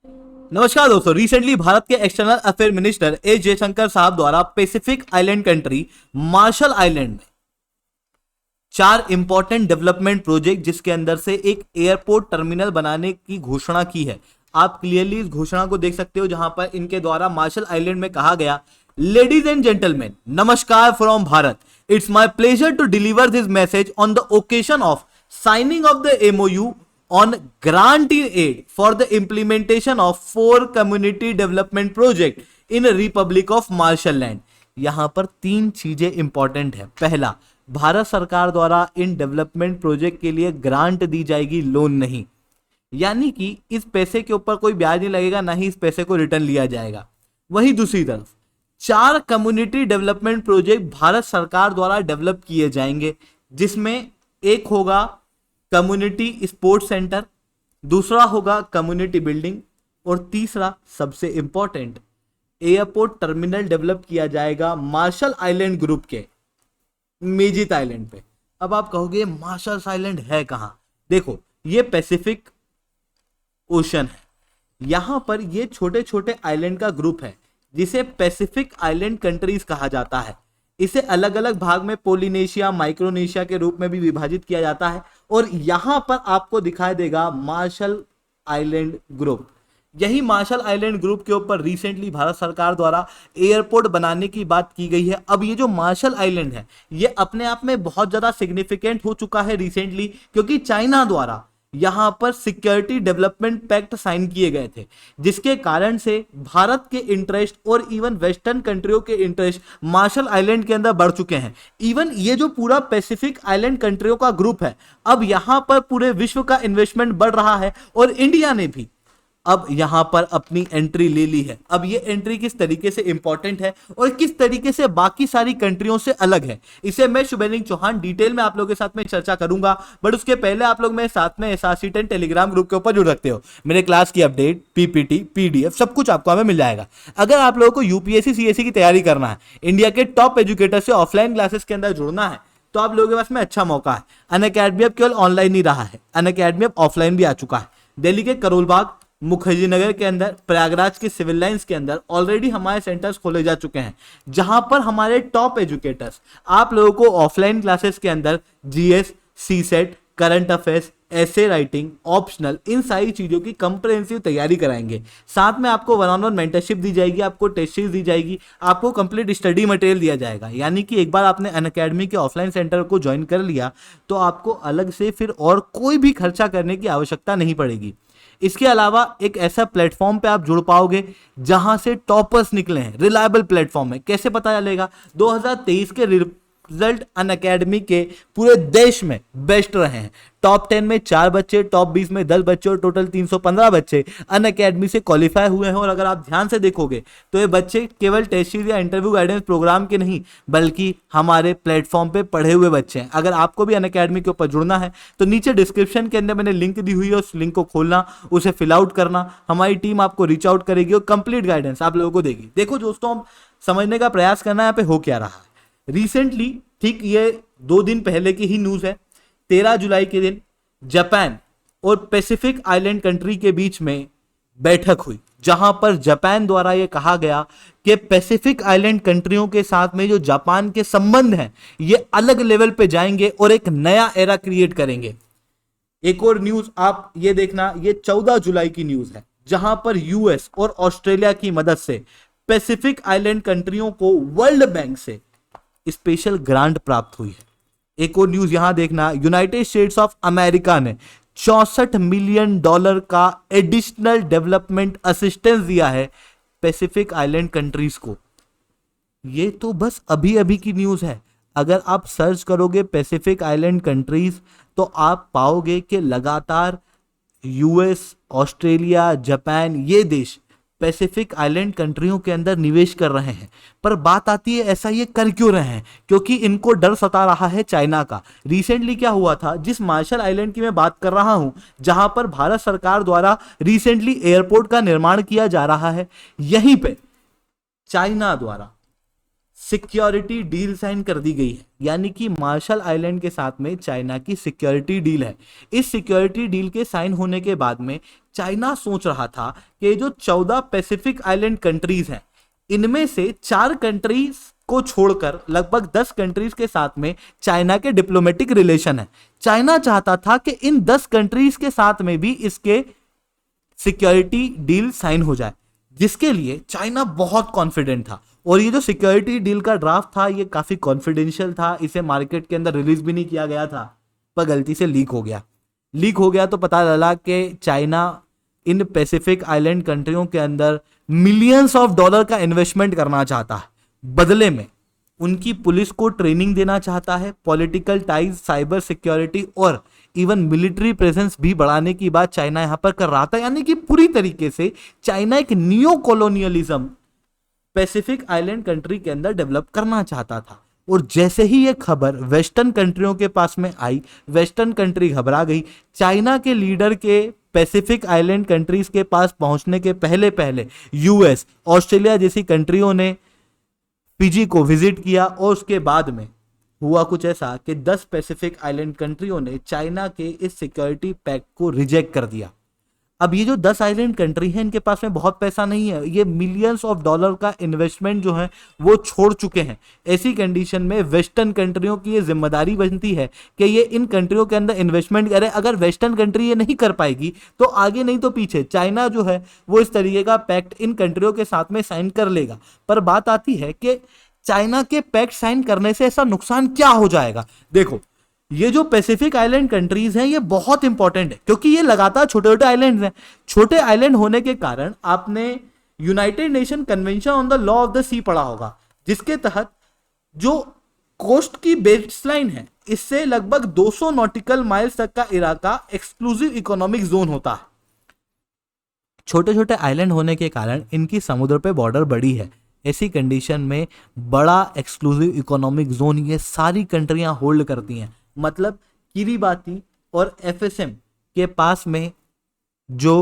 नमस्कार दोस्तों, रिसेंटली भारत के external affair minister S Jaishankar साहब द्वारा Pacific island country Marshall island में 4 इंपॉर्टेंट डेवलपमेंट प्रोजेक्ट जिसके अंदर से एक एयरपोर्ट टर्मिनल बनाने की घोषणा की है। आप क्लियरली इस घोषणा को देख सकते हो, जहां पर इनके द्वारा मार्शल आइलैंड में कहा गया, ladies and gentleman, namaskar from Bharat. It's my pleasure to deliver this message on the occasion of signing of the MOU on granting aid for the implementation of 4 community development project in Republic of Marshallland। यहां पर 3 चीजें important है। पहला, भारत सरकार द्वारा in development project के लिए grant दी जाएगी, लोन नहीं, यानी कि इस पैसे के ऊपर कोई ब्याज नहीं लगेगा, ना ही इस पैसे को रिटर्न लिया जाएगा। वहीं दूसरी तरफ 4 कम्युनिटी डेवलपमेंट प्रोजेक्ट भारत सरकार द्वारा डेवलप किए जाएंगे, जिसमें एक होगा कम्युनिटी स्पोर्ट्स सेंटर, दूसरा होगा कम्युनिटी बिल्डिंग, और तीसरा सबसे इंपॉर्टेंट एयरपोर्ट टर्मिनल डेवलप किया जाएगा मार्शल आइलैंड ग्रुप के मेजित आइलैंड पे। अब आप कहोगे मार्शल आइलैंड है कहां? देखो, ये पैसिफिक ओशन है। यहां पर ये छोटे छोटे आइलैंड का ग्रुप है जिसे पैसिफिक आइलैंड कंट्रीज कहा जाता है। इसे अलग अलग भाग में पोलिनेशिया, माइक्रोनेशिया के रूप में भी विभाजित किया जाता है, और यहां पर आपको दिखाई देगा मार्शल आइलैंड ग्रुप। यही मार्शल आइलैंड ग्रुप के ऊपर रिसेंटली भारत सरकार द्वारा एयरपोर्ट बनाने की बात की गई है। अब ये जो मार्शल आइलैंड है, ये अपने आप में बहुत ज्यादा सिग्निफिकेंट हो चुका है रिसेंटली, क्योंकि चाइना द्वारा यहां पर सिक्योरिटी डेवलपमेंट पैक्ट साइन किए गए थे, जिसके कारण से भारत के इंटरेस्ट और इवन वेस्टर्न कंट्रियों के इंटरेस्ट मार्शल आइलैंड के अंदर बढ़ चुके हैं। इवन ये जो पूरा पैसिफिक आइलैंड कंट्रियों का ग्रुप है, अब यहां पर पूरे विश्व का इन्वेस्टमेंट बढ़ रहा है, और इंडिया ने भी अब यहां पर अपनी एंट्री ले ली है। अब ये एंट्री किस तरीके से इंपॉर्टेंट है और किस तरीके से बाकी सारी कंट्रियों से अलग है, इसे मैं शुभेंद्र चौहान डिटेल में आप लोगों के साथ में चर्चा करूंगा। बट उसके पहले आप लोग मेरे साथ में SRC10 टेलीग्राम ग्रुप के ऊपर जुड़ सकते हो। मेरे क्लास की अपडेट, PPT, PDF सब कुछ आपको हमें मिल जाएगा। अगर आप लोगों को UPSC CSE की तैयारी करना है, इंडिया के टॉप एजुकेटर से ऑफलाइन क्लासेस के अंदर जुड़ना है, तो आप लोगों के पास में अच्छा मौका है। अनअकैडमी अब केवल ऑनलाइन नहीं रहा है, अनअकैडमी अब ऑफलाइन भी आ चुका है। दिल्ली के करोल बाग, मुखर्जी नगर के अंदर, प्रयागराज के सिविल लाइंस के अंदर ऑलरेडी हमारे सेंटर्स खोले जा चुके हैं, जहां पर हमारे टॉप एजुकेटर्स आप लोगों को ऑफलाइन क्लासेस के अंदर GS, CSET, करंट अफेयर्स, ऐसे राइटिंग, ऑप्शनल, इन सारी चीजों की कंप्रिहेंसिव तैयारी कराएंगे। साथ में आपको 1-on-1 मेंटरशिप दी जाएगी, आपको टेस्ट सीरीज दी जाएगी, आपको कंप्लीट स्टडी मटेरियल दिया जाएगा। यानी कि एक बार आपने अनअकैडमी के ऑफलाइन सेंटर को ज्वाइन कर लिया तो आपको अलग से फिर और कोई भी खर्चा करने की आवश्यकता नहीं पड़ेगी। इसके अलावा एक ऐसा प्लेटफॉर्म पे आप जुड़ पाओगे जहां से टॉपर्स निकले हैं, रिलायबल प्लेटफॉर्म है। कैसे पता चलेगा? 2023 के रिजल्ट अनअकैडमी के पूरे देश में बेस्ट रहे हैं। टॉप 10 में 4 बच्चे, टॉप 20 में 10 बच्चे, और टोटल 315 बच्चे अनअकैडमी से क्वालिफाई हुए हैं। और अगर आप ध्यान से देखोगे तो ये बच्चे केवल टेस्ट सीरीज या इंटरव्यू गाइडेंस प्रोग्राम के नहीं, बल्कि हमारे प्लेटफॉर्म पे पढ़े हुए बच्चे हैं। अगर आपको भी अनअकैडमी के ऊपर जुड़ना है तो नीचे डिस्क्रिप्शन के अंदर मैंने लिंक दी हुई है, उस लिंक को खोलना, उसे फिल आउट करना, हमारी टीम आपको रीच आउट करेगी और कंप्लीट गाइडेंस आप लोगों को देगी। देखो दोस्तों, हम समझने का प्रयास करना है यहाँ पे हो क्या रहा है। रिसेंटली, ठीक ये 2 दिन पहले की ही न्यूज है, 13 जुलाई के दिन जापान और पैसिफिक आइलैंड कंट्री के बीच में बैठक हुई, जहां पर जापान द्वारा यह कहा गया कि पैसिफिक आइलैंड कंट्रियों के साथ में जो जापान के संबंध हैं, ये अलग लेवल पे जाएंगे और एक नया एरा क्रिएट करेंगे। एक और न्यूज आप ये देखना, ये 14 जुलाई की न्यूज है, जहां पर US और ऑस्ट्रेलिया की मदद से पैसिफिक आइलैंड कंट्रियों को वर्ल्ड बैंक से स्पेशल ग्रांट प्राप्त हुई है। एक और न्यूज यहां देखना, यूनाइटेड स्टेट्स ऑफ अमेरिका ने $64 मिलियन का एडिशनल डेवलपमेंट असिस्टेंस दिया है पैसिफिक आइलैंड कंट्रीज को। ये तो बस अभी अभी की न्यूज है। अगर आप सर्च करोगे पैसिफिक आइलैंड कंट्रीज तो आप पाओगे कि लगातार US, ऑस्ट्रेलिया, जापान, ये देश पैसिफिक आइलैंड कंट्रियों के अंदर निवेश कर रहे हैं। पर बात आती है, ऐसा ये कर क्यों रहे हैं? क्योंकि इनको डर सता रहा है चाइना का। रिसेंटली क्या हुआ था, जिस मार्शल आइलैंड की मैं बात कर रहा हूं, जहां पर भारत सरकार द्वारा रिसेंटली एयरपोर्ट का निर्माण किया जा रहा है, यहीं पे चाइना द्वारा सिक्योरिटी डील साइन कर दी गई है, यानी कि मार्शल आइलैंड के साथ में चाइना की सिक्योरिटी डील है। इस सिक्योरिटी डील के साइन होने के बाद में चाइना सोच रहा था कि जो 14 पैसिफिक आइलैंड कंट्रीज हैं, इनमें से 4 कंट्रीज को छोड़कर लगभग 10 कंट्रीज के साथ में चाइना के डिप्लोमेटिक रिलेशन है। चाइना चाहता था कि इन 10 कंट्रीज के साथ में भी इसके सिक्योरिटी डील साइन हो जाए, जिसके लिए चाइना बहुत कॉन्फिडेंट था। और ये जो सिक्योरिटी डील का ड्राफ्ट था ये काफी कॉन्फिडेंशियल था, इसे मार्केट के अंदर रिलीज भी नहीं किया गया था, पर गलती से लीक हो गया। लीक हो गया तो पता चला कि चाइना इन पैसिफिक आइलैंड कंट्रियों के अंदर मिलियंस ऑफ डॉलर का इन्वेस्टमेंट करना चाहता है। बदले में उनकी पुलिस को ट्रेनिंग देना चाहता है, पॉलिटिकल टाइज, साइबर सिक्योरिटी और इवन मिलिट्री प्रेजेंस भी बढ़ाने की बात चाइना यहां पर कर रहा था। यानी कि पूरी तरीके से चाइना एक neo colonialism Pacific island country के अंदर डेवलप करना चाहता था। और जैसे ही ये खबर वेस्टर्न कंट्रियों के पास में आई, वेस्टर्न कंट्री घबरा गई। चाइना के लीडर के पैसिफिक आइलैंड कंट्रीज के पास पहुंचने के पहले पहले यूएस, ऑस्ट्रेलिया जैसी कंट्रियों ने फिजी को विजिट किया। और उसके बाद में हुआ कुछ ऐसा कि 10 पैसिफिक आइलैंड कंट्रियों ने चाइना के इस सिक्योरिटी पैक्ट को रिजेक्ट कर दिया। अब ये जो 10 आइलैंड कंट्री हैं, इनके पास में बहुत पैसा नहीं है, ये मिलियंस ऑफ डॉलर का इन्वेस्टमेंट जो है वो छोड़ चुके हैं। ऐसी कंडीशन में वेस्टर्न कंट्रियों की ये जिम्मेदारी बनती है कि ये इन कंट्रियों के अंदर इन्वेस्टमेंट करे। अगर वेस्टर्न कंट्री ये नहीं कर पाएगी तो आगे नहीं तो पीछे चाइना जो है वो इस तरीके का पैक्ट इन कंट्रियों के साथ में साइन कर लेगा। पर बात आती है कि चाइना के पैक्ट साइन करने से ऐसा नुकसान क्या हो जाएगा। देखो, ये जो पैसिफिक आइलैंड कंट्रीज हैं ये बहुत इंपॉर्टेंट है, क्योंकि ये लगातार छोटे छोटे आइलैंड्स हैं। छोटे आइलैंड होने के कारण आपने United Nation Convention on the Law of the Sea पढ़ा होगा, जिसके तहत जो कोस्ट की बेसलाइन है इससे लगभग 200 नॉटिकल माइल्स तक का इलाका एक्सक्लूसिव इकोनॉमिक जोन होता है। छोटे छोटे आइलैंड होने के कारण इनकी समुद्र पे बॉर्डर बड़ी है। ऐसी कंडीशन में बड़ा एक्सक्लूसिव इकोनॉमिक जोन ये सारी कंट्रियां होल्ड करती हैं। मतलब किरीबाती और एफएसएम के पास में जो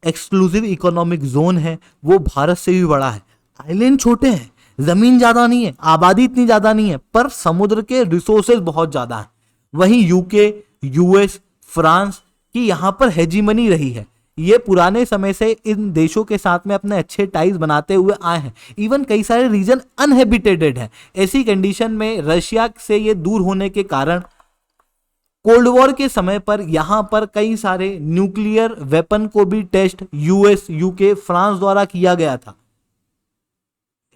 एक्सक्लूसिव इकोनॉमिक जोन है वो भारत से भी बड़ा है। आइलैंड छोटे हैं, जमीन ज्यादा नहीं है, आबादी इतनी ज्यादा नहीं है, पर समुद्र के रिसोर्सेज बहुत ज्यादा हैं। वहीं यूके, यूएस, फ्रांस की यहां पर हेजीमनी रही है। ये पुराने समय से इन देशों के साथ में अपने अच्छे टाइज बनाते हुए आए हैं। इवन कई सारे रीजन अनहेबिटेटेड हैं। ऐसी कंडीशन में रशिया से ये दूर होने के कारण कोल्ड वॉर के समय पर यहां पर कई सारे न्यूक्लियर वेपन को भी टेस्ट यूएस, यूके, फ्रांस द्वारा किया गया था।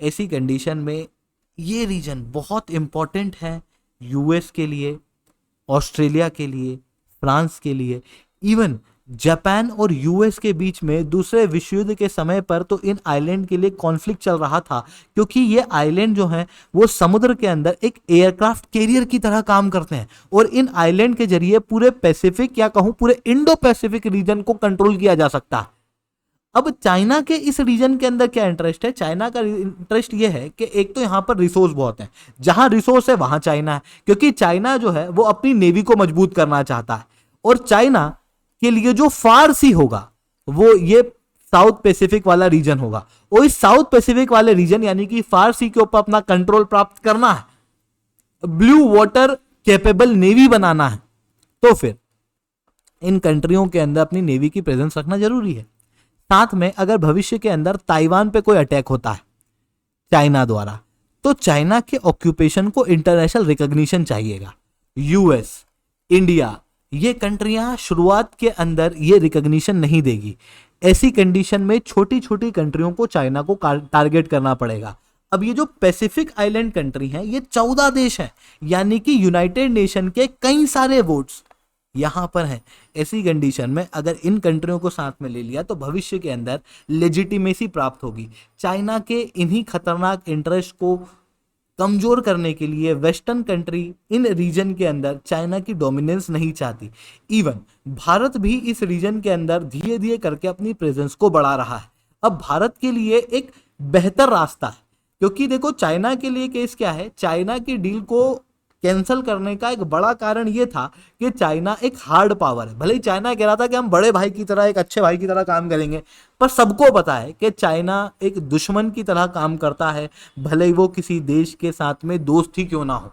ऐसी कंडीशन में ये रीजन बहुत इंपॉर्टेंट है यूएस के लिए, ऑस्ट्रेलिया के लिए, फ्रांस के लिए। इवन जापान और यूएस के बीच में दूसरे विश्व युद्ध के समय पर तो इन आइलैंड के लिए कॉन्फ्लिक्ट चल रहा था, क्योंकि ये आइलैंड जो हैं वो समुद्र के अंदर एक एयरक्राफ्ट कैरियर की तरह काम करते हैं। और इन आइलैंड के जरिए पूरे पैसिफिक या कहूं पूरे इंडो पैसिफिक रीजन को कंट्रोल किया जा सकता है। अब चाइना के इस रीजन के अंदर क्या इंटरेस्ट है? चाइना का इंटरेस्ट ये है कि एक तो यहां पर रिसोर्स बहुत है, जहां रिसोर्स है वहां चाइना है, क्योंकि चाइना जो है वो अपनी नेवी को मजबूत करना चाहता है। और चाइना के लिए जो फारसी होगा वो ये साउथ पैसिफिक वाला रीजन होगा, और इस साउथ पैसिफिक वाले रीजन यानी कि फारसी के ऊपर अपना कंट्रोल प्राप्त करना है, ब्लू वाटर कैपेबल नेवी बनाना है, तो फिर इन कंट्रियों के अंदर अपनी नेवी की प्रेजेंस रखना जरूरी है। साथ में अगर भविष्य के अंदर ताइवान पे कोई अटैक होता है चाइना द्वारा, तो चाइना के ऑक्यूपेशन को इंटरनेशनल रिकॉग्निशन चाहिएगा। यूएस, इंडिया, ये कंट्रियां शुरुआत के अंदर ये रिकॉग्निशन नहीं देगी। ऐसी कंडीशन में छोटी छोटी कंट्रियों को चाइना को टारगेट करना पड़ेगा। अब ये जो पैसिफिक आइलैंड कंट्री हैं ये 14 देश हैं, यानी कि यूनाइटेड नेशन के कई सारे वोट्स यहां पर हैं। ऐसी कंडीशन में अगर इन कंट्रियों को साथ में ले लिया तो भविष्य के अंदर लेजिटिमेसी प्राप्त होगी। चाइना के इन्हीं खतरनाक इंटरेस्ट को कमजोर करने के लिए वेस्टर्न कंट्री इन रीजन के अंदर चाइना की डोमिनेंस नहीं चाहती। इवन भारत भी इस रीजन के अंदर धीरे धीरे करके अपनी प्रेजेंस को बढ़ा रहा है। अब भारत के लिए एक बेहतर रास्ता है, क्योंकि देखो चाइना के लिए केस क्या है, चाइना की डील को कैंसिल करने का एक बड़ा कारण ये था कि चाइना एक हार्ड पावर है। भले ही चाइना कह रहा था कि हम बड़े भाई की तरह, एक अच्छे भाई की तरह काम करेंगे, पर सबको पता है कि चाइना एक दुश्मन की तरह काम करता है, भले ही वो किसी देश के साथ में दोस्त ही क्यों ना हो।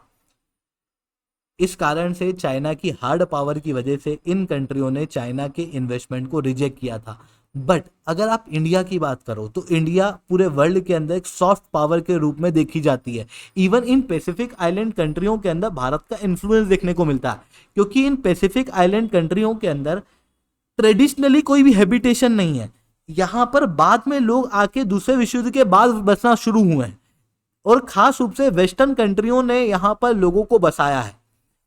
इस कारण से चाइना की हार्ड पावर की वजह से इन कंट्रियों ने चाइना के इन्वेस्टमेंट को रिजेक्ट किया था। बट अगर आप इंडिया की बात करो तो इंडिया पूरे वर्ल्ड के अंदर एक सॉफ्ट पावर के रूप में देखी जाती है। इवन इन पैसिफिक आइलैंड कंट्रियों के अंदर भारत का इन्फ्लुएंस देखने को मिलता है, क्योंकि इन पैसिफिक आइलैंड कंट्रियों के अंदर ट्रेडिशनली कोई भी हैबिटेशन नहीं है। यहाँ पर बाद में लोग आके दूसरे विश्व युद्ध के बाद बसना शुरू हुए हैं, और खास रूप से वेस्टर्न कंट्रियों ने यहाँ पर लोगों को बसाया है,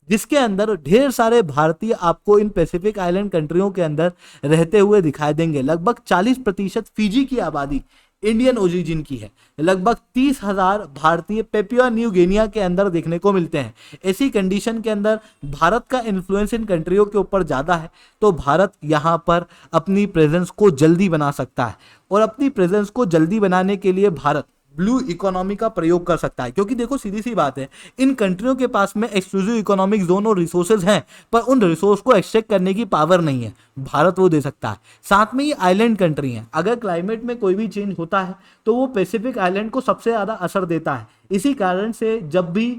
जिसके अंदर ढेर सारे भारतीय आपको इन पैसिफिक आइलैंड कंट्रियों के अंदर रहते हुए दिखाई देंगे। लगभग 40% फिजी की आबादी इंडियन ओरिजिन की है। लगभग 30,000 भारतीय पेपुआ न्यू गिनिया के अंदर देखने को मिलते हैं। ऐसी कंडीशन के अंदर भारत का इन्फ्लुएंस इन कंट्रियों के ऊपर ज़्यादा है, तो भारत यहाँ पर अपनी प्रेजेंस को जल्दी बना सकता है, और अपनी प्रेजेंस को जल्दी बनाने के लिए भारत ब्लू इकोनॉमी का प्रयोग कर सकता है। क्योंकि देखो सीधी सी बात है, इन कंट्रियों के पास में एक्सक्लूसिव इकोनॉमिक जोन और रिसोर्सेज हैं, पर उन रिसोर्स को एक्सट्रैक्ट करने की पावर नहीं है। भारत वो दे सकता है। साथ में ये आइलैंड कंट्री हैं, अगर क्लाइमेट में कोई भी चेंज होता है तो वो पैसिफिक आइलैंड को सबसे ज़्यादा असर देता है। इसी कारण से जब भी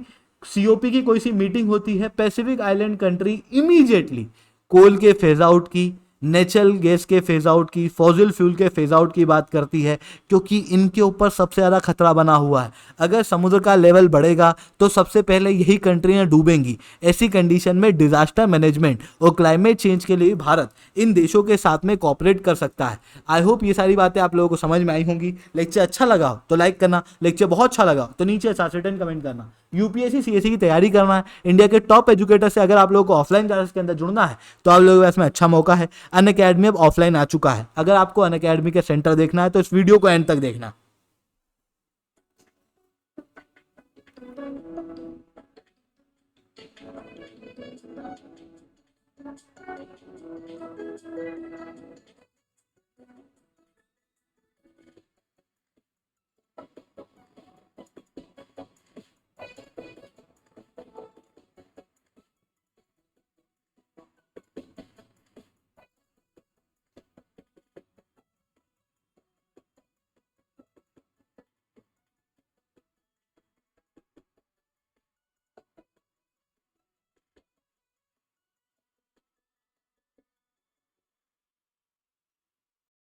सीओपी की कोई सी मीटिंग होती है, पैसिफिक आइलैंड कंट्री इमीडिएटली कोल के फेज आउट की, नेचुरल गैस के फेज आउट की, फॉसिल फ्यूल के फेज आउट की बात करती है, क्योंकि इनके ऊपर सबसे ज़्यादा खतरा बना हुआ है। अगर समुद्र का लेवल बढ़ेगा तो सबसे पहले यही कंट्रियां डूबेंगी। ऐसी कंडीशन में डिजास्टर मैनेजमेंट और क्लाइमेट चेंज के लिए भारत इन देशों के साथ में कोऑपरेट कर सकता है। आई होप ये सारी बातें आप लोगों को समझ में आई होंगी। लेक्चर अच्छा लगा हो तो लाइक करना, लेक्चर बहुत अच्छा लगा हो तो नीचे सर्टेन कमेंट करना। यूपीएससी सीएससी की तैयारी करना है, इंडिया के टॉप एजुकेटर से अगर आप लोगों को ऑफलाइन क्लासेस के अंदर जुड़ना है तो आप लोगों को इसमें अच्छा मौका है। अनअकैडमी अब ऑफलाइन आ चुका है। अगर आपको अनअकैडमी के सेंटर देखना है तो इस वीडियो को एंड तक देखना।